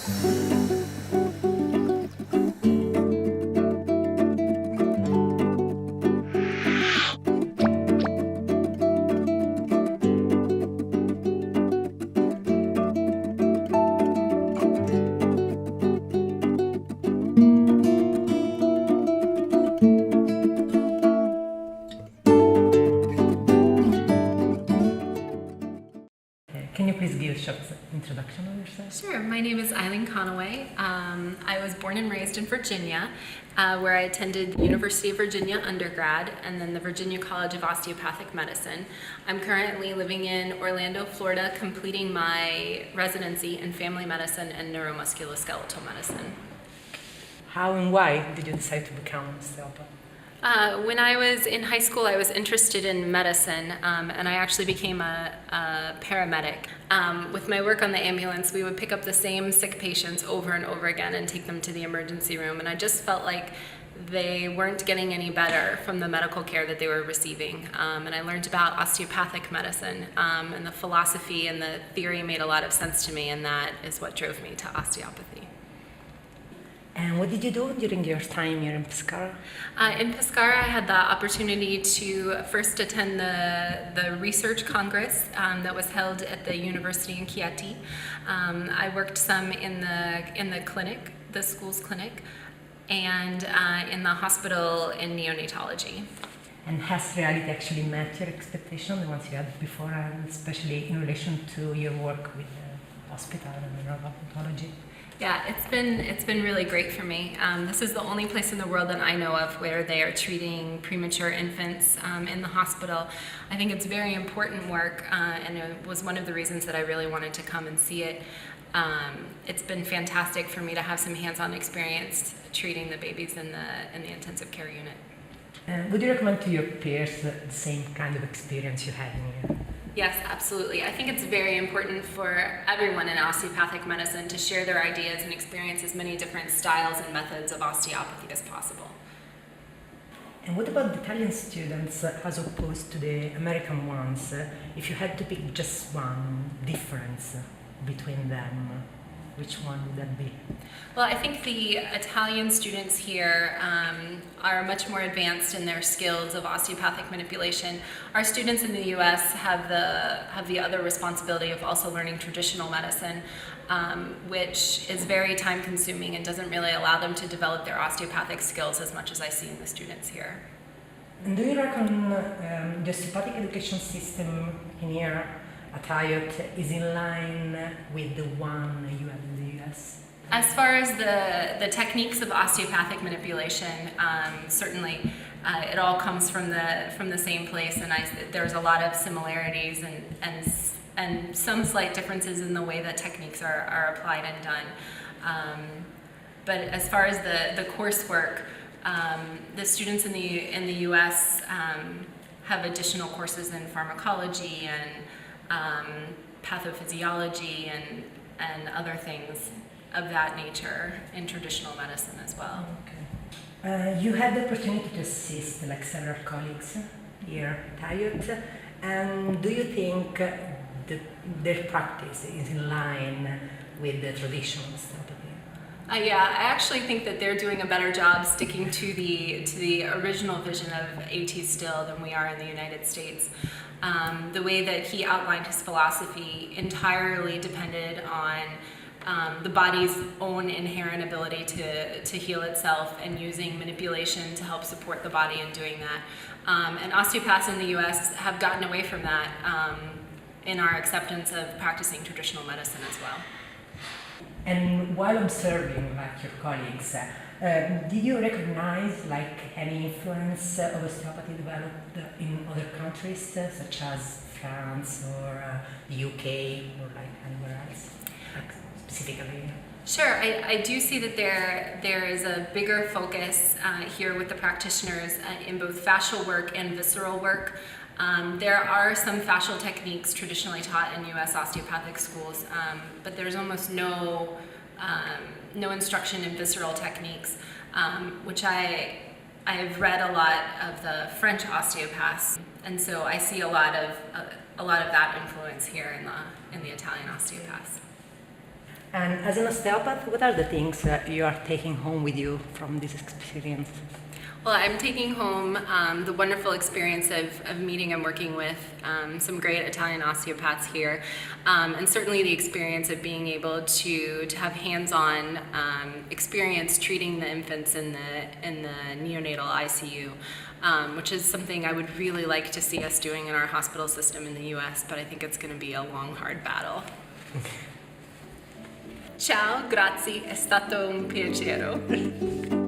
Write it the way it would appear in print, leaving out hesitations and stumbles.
Can you please give a short introduction of yourself? Sure. My name is Eileen Conaway. I was born and raised in Virginia, where I attended the University of Virginia undergrad and then the Virginia College of Osteopathic Medicine. I'm currently living in Orlando, Florida, completing my residency in family medicine and neuromusculoskeletal medicine. How and why did you decide to become an osteopath? When I was in high school, I was interested in medicine, and I actually became a paramedic. With my work on the ambulance, we would pick up the same sick patients over and over again and take them to the emergency room, and I just felt like they weren't getting any better from the medical care that they were receiving. And I learned about osteopathic medicine, and the philosophy and the theory made a lot of sense to me, and that is what drove me to osteopathy. And what did you do during your time here in Pescara? In Pescara, I had the opportunity to first attend the research congress that was held at the university in Chieti. I worked some in the clinic, the school's clinic, and in the hospital in neonatology. And has reality actually met your expectation, the ones you had before, and especially in relation to your work with the hospital and neurology? Yeah, it's been really great for me. This is the only place in the world that I know of where they are treating premature infants in the hospital. I think it's very important work, and it was one of the reasons that I really wanted to come and see it. It's been fantastic for me to have some hands-on experience treating the babies in the intensive care unit. Would you recommend to your peers the same kind of experience you had in here? Yes, absolutely. I think it's very important for everyone in osteopathic medicine to share their ideas and experience as many different styles and methods of osteopathy as possible. And what about the Italian students as opposed to the American ones? If you had to pick just one difference between them, which one would that be? Well, I think the Italian students here are much more advanced in their skills of osteopathic manipulation. Our students in the U.S. have the other responsibility of also learning traditional medicine, which is very time-consuming and doesn't really allow them to develop their osteopathic skills as much as I see in the students here. And do you reckon the osteopathic education system in here at AIOT is in line with the one you have in the US? As far as the techniques of osteopathic manipulation, certainly it all comes from the same place, and there's a lot of similarities and some slight differences in the way that techniques are applied and done. But as far as the coursework, the students in the US have additional courses in pharmacology and pathophysiology and other things of that nature in traditional medicine as well. Okay. You had the opportunity to assist like several colleagues here at AIOT, and do you think their practice is in line with the traditional osteopathy? Yeah, I actually think that they're doing a better job sticking to the original vision of AT still than we are in the United States. The way that he outlined his philosophy entirely depended on the body's own inherent ability to heal itself and using manipulation to help support the body in doing that. And osteopaths in the US have gotten away from that in our acceptance of practicing traditional medicine as well. And while observing like your colleagues, did you recognize like any influence of osteopathy developed in other countries such as France or the UK or like anywhere else, like specifically? Sure, I do see that there is a bigger focus here with the practitioners in both fascial work and visceral work. There are some fascial techniques traditionally taught in U.S. osteopathic schools, but there's almost no instruction in visceral techniques, which I have read a lot of the French osteopaths, and so I see a lot of that influence here in the Italian osteopaths. And as an osteopath, what are the things you are taking home with you from this experience? Well, I'm taking home the wonderful experience of meeting and working with some great Italian osteopaths here, and certainly the experience of being able to have hands-on experience treating the infants in the neonatal ICU, which is something I would really like to see us doing in our hospital system in the U.S., but I think it's going to be a long, hard battle. Ciao, grazie, è stato un piacere.